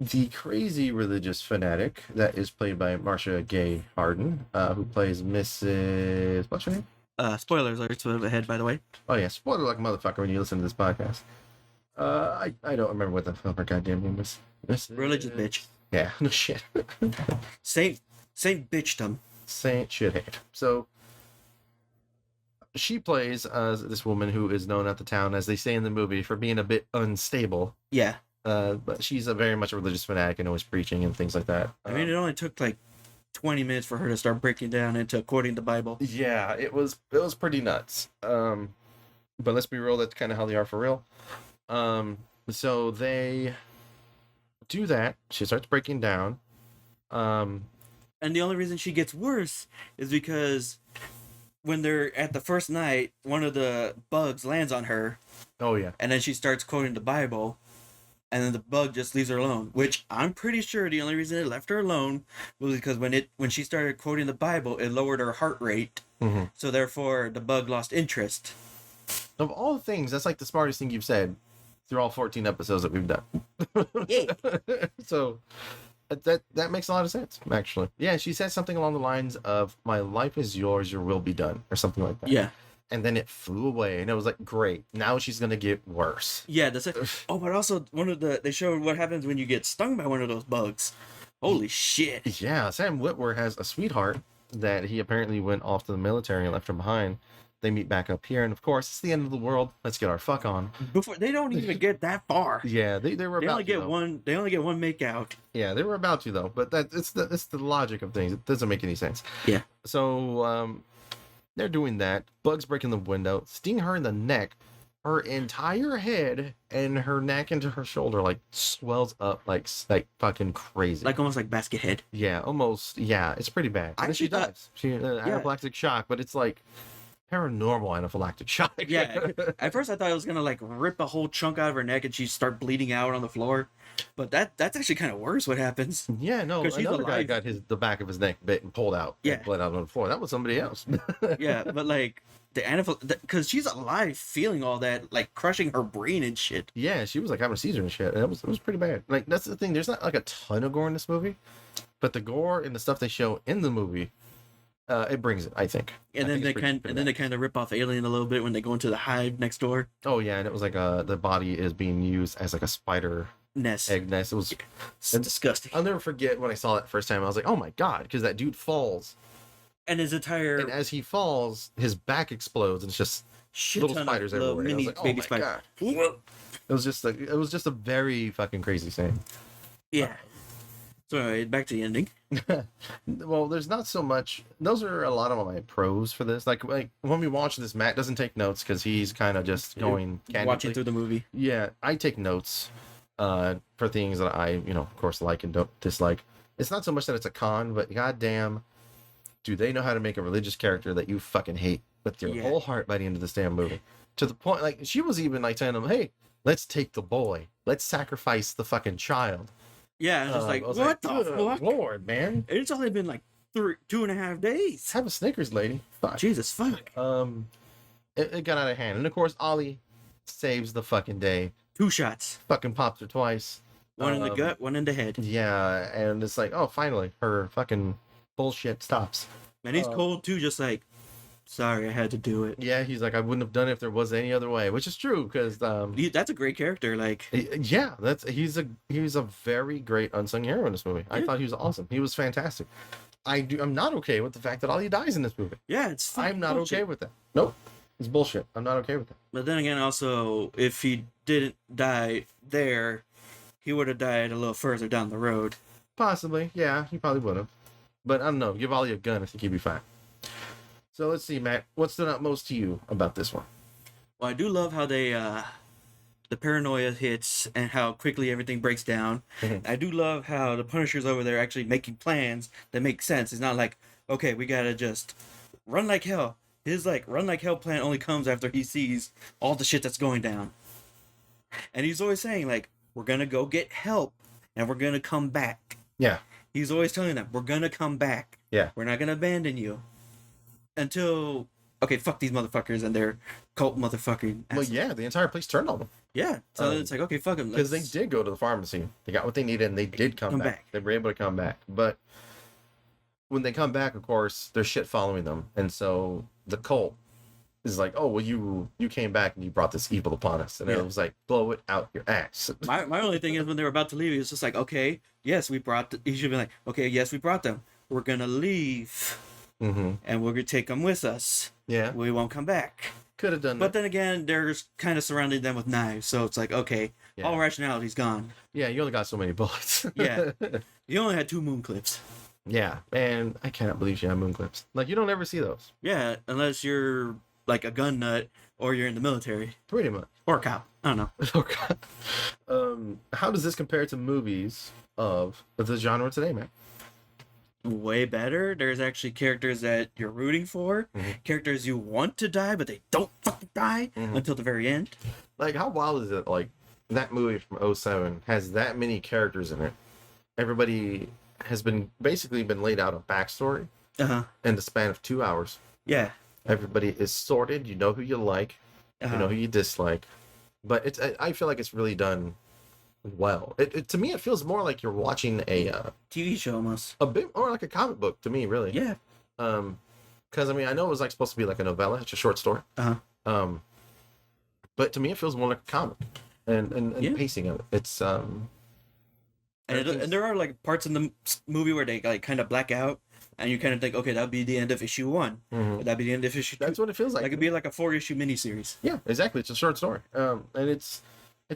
the crazy religious fanatic that is played by Marcia Gay Harden, who plays Mrs. What's her name? Spoilers alerts ahead, by the way. Oh yeah, spoiler like a motherfucker when you listen to this podcast. I don't remember what the hell her goddamn name is. Religious bitch. Yeah, no shit. Saint bitchdom. Saint shithead. So she plays this woman who is known at the town, as they say in the movie, for being a bit unstable. Yeah. But she's very much a religious fanatic and always preaching and things like that. I mean, it only took like 20 minutes for her to start breaking down into quoting the Bible. Yeah, it was pretty nuts. But let's be real, that's kind of how they are for real. So they do that. She starts breaking down. And the only reason she gets worse is because when they're at the first night, one of the bugs lands on her. Oh yeah. And then she starts quoting the Bible. And then the bug just leaves her alone, which I'm pretty sure the only reason it left her alone was because when she started quoting the Bible, it lowered her heart rate. Mm-hmm. So therefore, the bug lost interest. Of all things, that's like the smartest thing you've said through all 14 episodes that we've done. Yeah. So that makes a lot of sense, actually. Yeah, she said something along the lines of, "My life is yours, your will be done," or something like that. Yeah. And then it flew away, and it was like, great. Now she's gonna get worse. Yeah, that's it. Oh, but also they showed what happens when you get stung by one of those bugs. Holy shit. Yeah, Sam Witwer has a sweetheart that he apparently went off to the military and left her behind. They meet back up here, and of course, it's the end of the world. Let's get our fuck on. Before they don't even get that far. Yeah, they were about only get one. They only get one make out. Yeah, they were about to though, but it's the logic of things. It doesn't make any sense. Yeah. So they're doing that. Bugs breaking the window, sting her in the neck. Her entire head and her neck into her shoulder like swells up like fucking crazy. Like almost like basket head. Yeah, almost. Yeah, it's pretty bad. And then she dies. She anaphylactic shock, but it's like paranormal anaphylactic shock. Yeah. At first I thought it was gonna like rip a whole chunk out of her neck and she'd start bleeding out on the floor. But that's actually kind of worse what happens. Yeah, no, another guy got the back of his neck bit and pulled out. Yeah. And bled out on the floor. That was somebody else. Yeah, but like the because she's alive feeling all that, like crushing her brain and shit. Yeah, she was like having a seizure and shit. And it was pretty bad. Like that's the thing. There's not like a ton of gore in this movie, but the gore and the stuff they show in the movie, it brings it. I think. And then they kind of rip off Alien a little bit when they go into the hive next door. Oh yeah, and it was like the body is being used as like a spider nest. Egg nest. It was it's disgusting. I'll never forget when I saw that first time. I was like, oh my god, because that dude falls And his entire And as he falls, his back explodes, and it's just shit little ton spiders of little everywhere. I was mini like, oh baby my spiders. god! It was just a very fucking crazy scene. Yeah. So anyway, back to the ending. Well, there's not so much. Those are a lot of my pros for this. Like when we watch this, Matt doesn't take notes because he's kind of just going watching candidly. through the movie. Yeah, I take notes for things that I, of course, like and don't dislike. It's not so much that it's a con, but goddamn, do they know how to make a religious character that you fucking hate with your whole heart by the end of this damn movie? To the point, like, she was even like telling them, "Hey, let's take the boy. Let's sacrifice the fucking child." Yeah, it's just like, what like, the "Good fuck? Lord, man. It's only been like 2.5 days. Have a Snickers, lady." Fuck. Jesus fuck. It got out of hand. And of course, Ollie saves the fucking day. 2 shots. Fucking pops her twice. One in the gut, one in the head. Yeah, and it's like, oh, finally, her fucking bullshit stops. And he's cold too, just like, sorry, I had to do it. Yeah, he's like, I wouldn't have done it if there was any other way, which is true, because that's a great character. Like, yeah, he's a very great unsung hero in this movie. I thought he was awesome. He was fantastic. I'm not okay with the fact that Ollie dies in this movie. Yeah, it's I'm not bullshit. okay with that. Nope, it's bullshit. I'm not okay with that. But then again, also, if he didn't die there, he would have died a little further down the road. Possibly, yeah, he probably would have. But I don't know. Give Ollie a gun. I think he'd be fine. So let's see, Matt. What stood out most to you about this one? Well, I do love how they, the paranoia hits and how quickly everything breaks down. I do love how the Punisher's over there actually making plans that make sense. It's not like, okay, we gotta just run like hell. His, like, run like hell plan only comes after he sees all the shit that's going down. And he's always saying, like, we're gonna go get help and we're gonna come back. Yeah. He's always telling them, we're gonna come back. Yeah. We're not gonna abandon you. Until, okay, fuck these motherfuckers and their cult motherfucking assholes. Well, yeah, the entire place turned on them. Yeah. So it's like, okay, fuck them. Because they did go to the pharmacy. They got what they needed and they did come back. They were able to come back. But when they come back, of course, there's shit following them. And so the cult is like, oh, well, you came back and you brought this evil upon us. And it was like, blow it out your ass. My only thing is when they were about to leave, it was just like, okay, yes, we brought he should be like, okay, yes, we brought them. We're going to leave. Mm-hmm. And we're going to take them with us. Yeah. We won't come back. Could have done that. But then again, they're kind of surrounding them with knives. So it's like, okay, all rationality's gone. Yeah, you only got so many bullets. Yeah. You only had 2 moon clips. Yeah. And I cannot believe she had moon clips. Like, you don't ever see those. Yeah, unless you're like a gun nut or you're in the military. Pretty much. Or a cop. I don't know. Oh, God. How does this compare to movies of the genre today, man? Way better. There's actually characters that you're rooting for, characters you want to die, but they don't fucking die until the very end. Like, how wild is it? Like, that movie from 2007 has that many characters in it. Everybody has basically been laid out a backstory in the span of 2 hours. Yeah. Everybody is sorted. You know who you like, you know who you dislike. But I feel like it's really done well. To me, it feels more like you're watching a TV show almost. A bit more like a comic book to me, really. Yeah. Because I mean, I know it was like supposed to be like a novella. It's a short story. But to me, it feels more like a comic, and the pacing of it. It's and there are like parts in the movie where they like kind of black out, and you kind of think, okay, that'll be the end of issue 1. That'll be the end of issue 2. That's what it feels like. Like it'd be like a 4-issue miniseries. Yeah, exactly. It's a short story. And it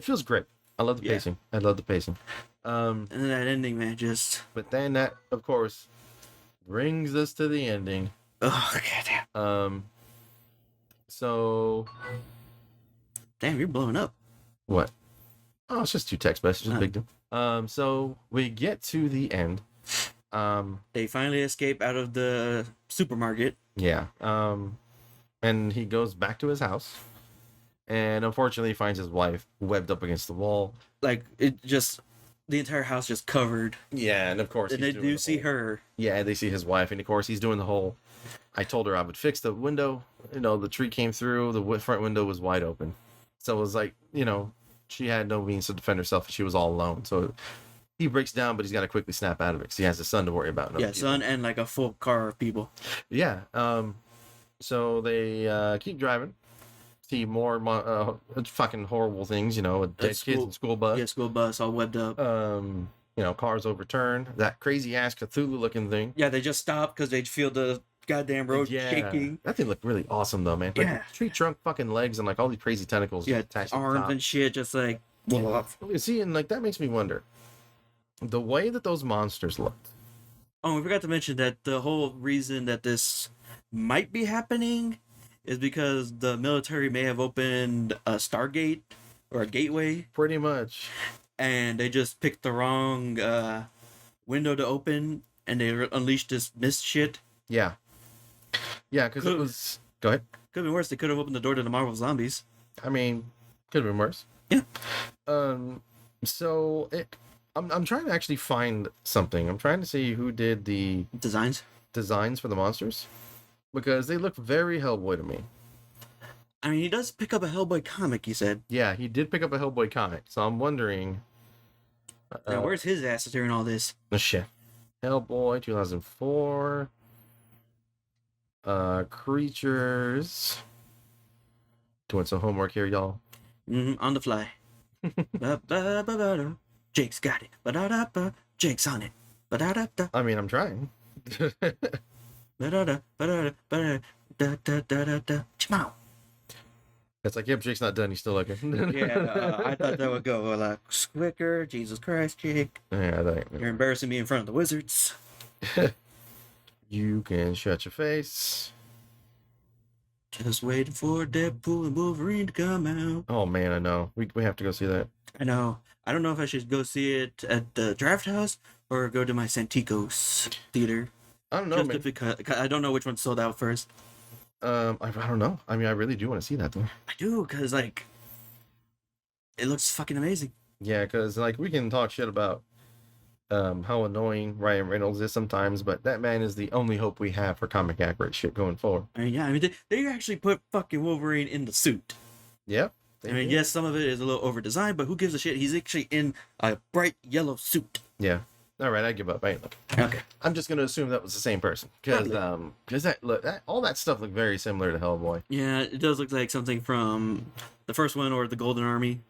feels great. I love the pacing. I love the pacing. And then that ending, man, just. But then that, of course, brings us to the ending. Oh, goddamn. So. Damn, you're blowing up. What? Oh, it's just 2 text messages. Big deal. So we get to the end. They finally escape out of the supermarket. Yeah. And he goes back to his house. And unfortunately, he finds his wife webbed up against the wall. Like, it just, the entire house just covered. Yeah, and of course, and they do see her. Yeah, they see his wife, and of course, he's doing the whole, I told her I would fix the window. You know, the tree came through, the front window was wide open. So it was like, you know, she had no means to defend herself, and she was all alone. So he breaks down, but he's got to quickly snap out of it, because he has his son to worry about. Yeah, son and like a full car of people. Yeah, so they keep driving. See more fucking horrible things, you know, dead kids in school bus. Yeah, school bus all webbed up. You know, cars overturned. That crazy ass Cthulhu looking thing. Yeah, they just stop because they feel the goddamn road shaking. That thing looked really awesome though, man. Like, Yeah. tree trunk fucking legs and like all these crazy tentacles. Yeah, attached to the arms top. and shit, just like. You see, and like that makes me wonder the way that those monsters looked. Oh, we forgot to mention that the whole reason that this might be happening is because the military may have opened a Stargate or a gateway, Pretty much. and they just picked the wrong window to open, and they unleashed this mist shit. Yeah. Yeah, because it was. Go ahead. Could have been worse. They could have opened the door to the Marvel zombies. I mean, could have been worse. Yeah. So I'm trying to actually find something. I'm trying to see who did the Designs. designs for the monsters because they look very Hellboy to me. I mean, he does pick up a Hellboy comic, he said. Yeah, he did pick up a Hellboy comic, so I'm wondering. Now, where's his ass during all this? Oh shit. Hellboy 2004. Creatures. Doing some homework here, y'all. On the fly. Ba-ba-ba-ba-da. Jake's got it. Ba-da-da-ba. Jake's on it. Ba-da-da-da. I mean, I'm trying. Ba-da-da. Ba-da-da. Ba-da-da. Da-da-da-da-da. Chmow. It's like, yep, Jake's not done. He's still looking. Yeah, I thought that would go like quicker. Jesus Christ, Jake. Yeah, You're embarrassing me in front of the wizards. You can shut your face. Just waiting for Deadpool and Wolverine to come out. Oh man, I know. We have to go see that. I know. I don't know if I should go see it at the Draft House or go to my Santikos theater. I don't know, Just man. because I don't know which one sold out first. I don't know. I mean, I really do want to see that though. I do, because like it looks fucking amazing. Yeah, because like we can talk shit about how annoying Ryan Reynolds is sometimes, but that man is the only hope we have for comic accurate shit going forward. I mean, yeah, I mean they actually put fucking Wolverine in the suit. Yep. I mean, yes, some of it is a little over designed, but who gives a shit? He's actually in a bright yellow suit. Yeah. All right, I give up. I ain't looking. Okay. I'm just gonna assume that was the same person because all that stuff looked very similar to Hellboy. Yeah, it does look like something from the first one or the Golden Army.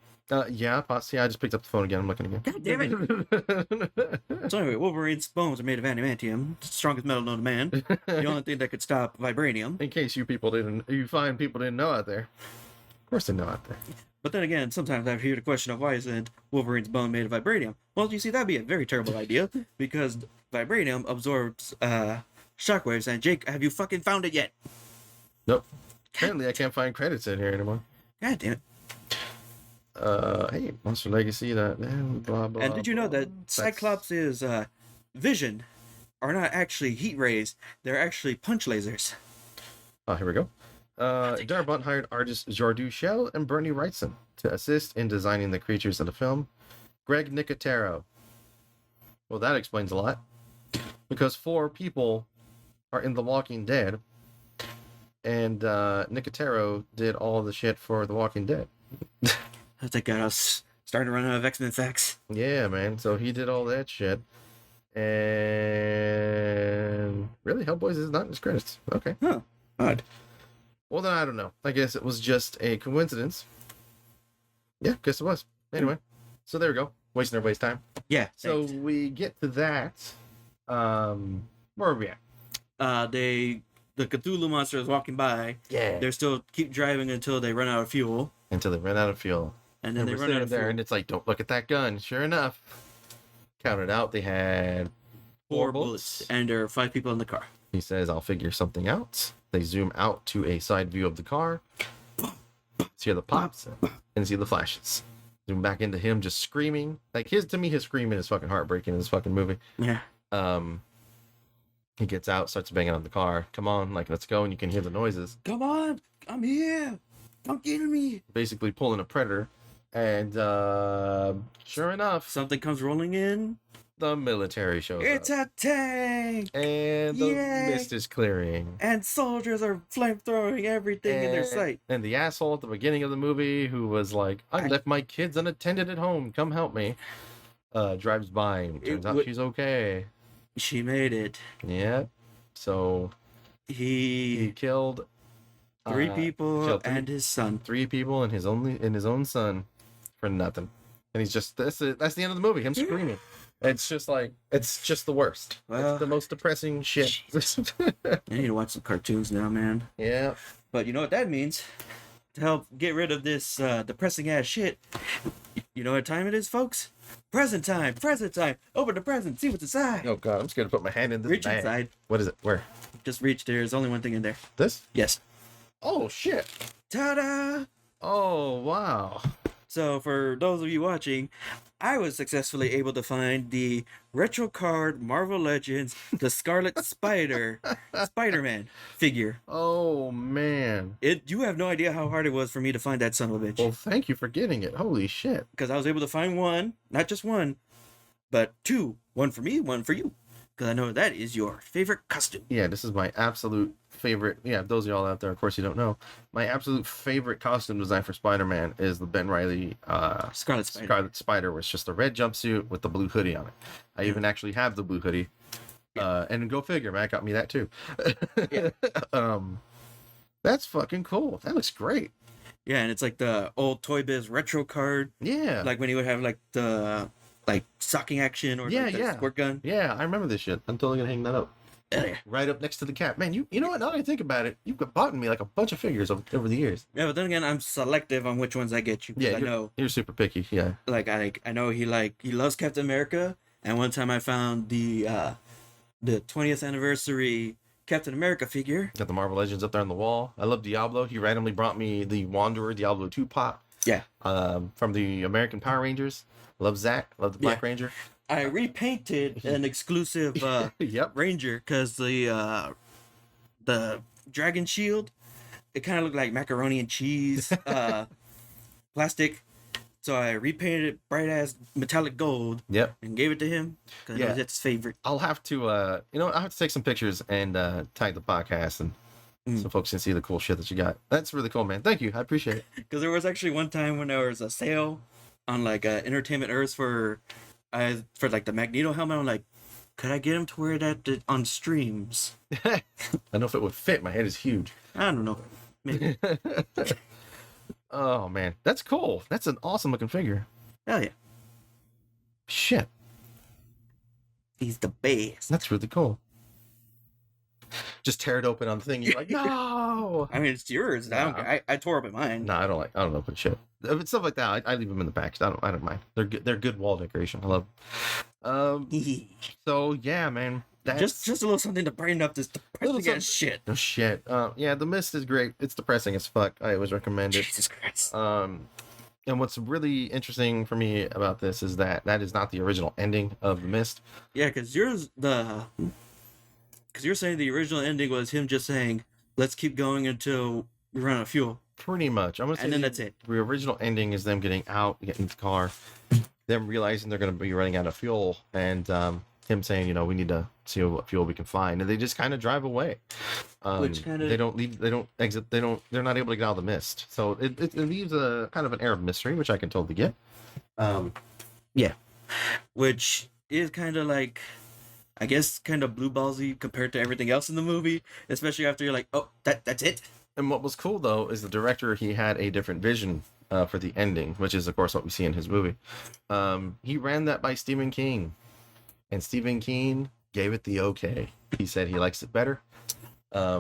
Yeah, possibly. I just picked up the phone again. I'm looking again. God damn it! So anyway, Wolverine's bones are made of adamantium, the strongest metal known to man. The only thing that could stop vibranium. In case you find people didn't know out there. Of course they know out there. But then again, sometimes I hear the question of why isn't Wolverine's bone made of vibranium? Well, you see, that'd be a very terrible idea because vibranium absorbs shockwaves. And Jake, have you fucking found it yet? Nope. Apparently, I can't find credits in here anymore. God damn it! Hey, Monster Legacy. That blah blah. And did you know that Cyclops' vision are not actually heat rays; they're actually punch lasers. Oh, here we go. Darabont hired artists Jordu Shell and Bernie Wrightson to assist in designing the creatures of the film. Greg Nicotero. Well, that explains a lot. Because 4 people are in The Walking Dead, and Nicotero did all the shit for The Walking Dead. I think I was starting to run out of X-Men facts. Yeah, man. So he did all that shit. And really, Hellboy is not in his credits. Okay. Huh. Odd. Well, then I don't know. I guess it was just a coincidence. Yeah, guess it was. Anyway, so there we go. Wasting everybody's time. Yeah. So thanks. we get to that. Where are we at? The Cthulhu monster is walking by. Yeah. They're still keep driving until they run out of fuel. Until they run out of fuel. And then they we're run out sitting of there, fuel. and it's like, don't look at that gun. Sure enough, counted out. They had 4 bullets. And there are 5 people in the car. He says, I'll figure something out. They zoom out to a side view of the car. See the pops and see the flashes. Zoom back into him just screaming. Like his screaming is fucking heartbreaking in this fucking movie. Yeah. He gets out, starts banging on the car. Come on, like let's go, and you can hear the noises. Come on, I'm here. Don't get me. Basically pulling a predator. And sure enough, Something comes rolling in. the military shows It's up. a tank. And the Yay. mist is clearing. And soldiers are flamethrowing everything in their sight. And the asshole at the beginning of the movie who was like, I left my kids unattended at home. Come help me. Drives by and turns out she's okay. She made it. Yeah. So he He killed 3 people killed and his son. 3 people and his own son for nothing. And he's just that's the end of the movie. Him screaming. It's just like, it's just the worst. Well, it's the most depressing shit. I need to watch some cartoons now, man. Yeah. But you know what that means? To help get rid of this depressing ass shit, you know what time it is, folks? Present time, present time. Open the present, see what's inside. Oh god, I'm scared to put my hand in this Reach bag. inside. What is it? Where? Just reach. There's only one thing in there. This? Yes. Oh shit. Ta-da! Oh wow. So for those of you watching, I was successfully able to find the retro card Marvel Legends, the Scarlet Spider-Man figure. Oh man. You have no idea how hard it was for me to find that son of a bitch. Well, thank you for getting it. Holy shit. Because I was able to find one, not just one, but two. One for me, one for you. Because I know that is your favorite costume. Yeah, this is my absolute favorite. Yeah, those of y'all out there, of course you don't know. My absolute favorite costume design for Spider-Man is the Ben Reilly Scarlet Spider. Scarlet Spider, where it's just a red jumpsuit with the blue hoodie on it. I even actually have the blue hoodie. And go figure, Matt got me that too. Yeah. That's fucking cool. That looks great. Yeah, and it's like the old Toy Biz retro card. Yeah. Like when he would have like the socking action or like the squirt gun. Yeah, I remember this shit. I'm totally gonna hang that up. Yeah. Right up next to the cat. Man, you know what? Now that I think about it, you've bought me like a bunch of figures over the years. Yeah, but then again, I'm selective on which ones I get you. Yeah, I know. You're super picky. Yeah. Like I know he loves Captain America, and one time I found the 20th anniversary Captain America figure. Got the Marvel Legends up there on the wall. I love Diablo. He randomly brought me the Wanderer Diablo 2 pop. Yeah. From the American Power Rangers. Love Zach. Love the Black Ranger. I repainted an exclusive Yep. Ranger because the dragon shield, it kind of looked like macaroni and cheese plastic. So I repainted it bright ass metallic gold. Yep. And gave it to him because Yeah. that's his favorite. I'll have to I'll have to take some pictures and tag the podcast and so folks can see the cool shit that you got. That's really cool, man. Thank you. I appreciate it. Because there was actually one time when there was a sale on like Entertainment Earth for like the Magneto helmet. I'm like, could I get him to wear that on streams? I don't know if it would fit. My head is huge. I don't know. Maybe. Oh man, that's cool. That's an awesome looking figure. Hell yeah. Shit, He's the best. that's really cool. Just tear it open on the thing. You're like, no. I mean, it's yours. I tore up at mine. No, I don't know put shit. If it's stuff like that, I leave them in the package. I don't mind. They're good wall decoration. I love them. So yeah, man. Just a little something to brighten up this depressing ass shit. No shit. Yeah, The Mist is great. It's depressing as fuck. I always recommend it. Jesus Christ. And what's really interesting for me about this is that is not the original ending of The Mist. Yeah, because you're saying the original ending was him just saying, "Let's keep going until we run out of fuel." Pretty much. I'm gonna say and then that's it. The original ending is them getting out, getting in the car, them realizing they're gonna be running out of fuel, and him saying, we need to see what fuel we can find, and they just kind of drive away. Which kind of they don't leave, they don't exit, they're not able to get out of the mist. So it leaves a kind of an air of mystery, which I can totally get. Yeah, which is kind of like, I guess, kind of blue ballsy compared to everything else in the movie, especially after you're like, oh, that's it. And what was cool though is the director, he had a different vision for the ending, which is of course what we see in his movie. He ran that by Stephen King, and Stephen King gave it the okay. He said he likes it better,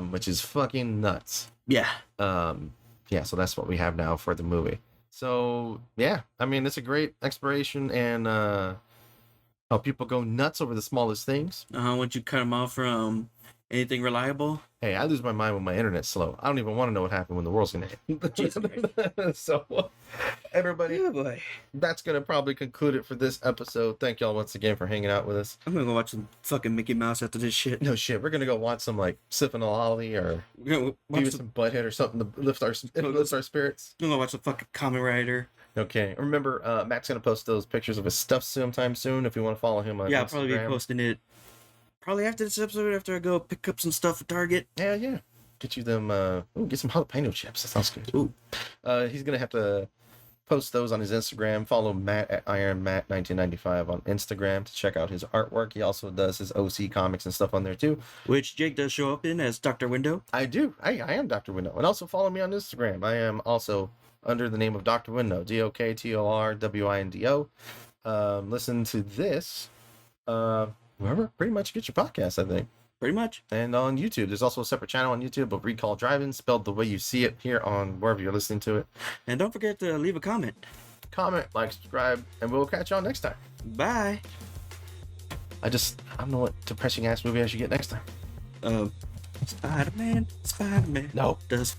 which is fucking nuts. Yeah. Yeah, so that's what we have now for the movie. So yeah, I mean, it's a great exploration and how people go nuts over the smallest things. Once you cut them off from anything reliable. Hey, I lose my mind when my internet's slow. I don't even want to know what happened when the world's gonna hit. So, everybody, boy. That's gonna probably conclude it for this episode. Thank y'all once again for hanging out with us. I'm gonna go watch some fucking Mickey Mouse after this shit. No shit, we're gonna go watch some like Sippin' a Lolly or maybe some Butthead or something to lift our spirits. I'm gonna watch some fucking Kamen Rider. Okay, remember Matt's gonna post those pictures of his stuff sometime soon. If you want to follow him on Instagram. I'll probably be posting it. Probably after this episode, after I go pick up some stuff at Target. Yeah. Get you them, get some jalapeno chips. That sounds good. Ooh. He's going to have to post those on his Instagram. Follow Matt at IronMatt1995 on Instagram to check out his artwork. He also does his OC comics and stuff on there too. Which Jake does show up in as Dr. Window. I do. I am Dr. Window. And also follow me on Instagram. I am also under the name of Dr. Window. DOKTORWINDO. Listen to this Wherever pretty much get your podcast, I think. Pretty much. And on YouTube, there's also a separate channel on YouTube of Recall Drive-In, spelled the way you see it here on wherever you're listening to it. And don't forget to leave a comment. Comment, like, subscribe, and we'll catch y'all next time. Bye. I don't know what depressing ass movie I should get next time. Spider-Man. No. Does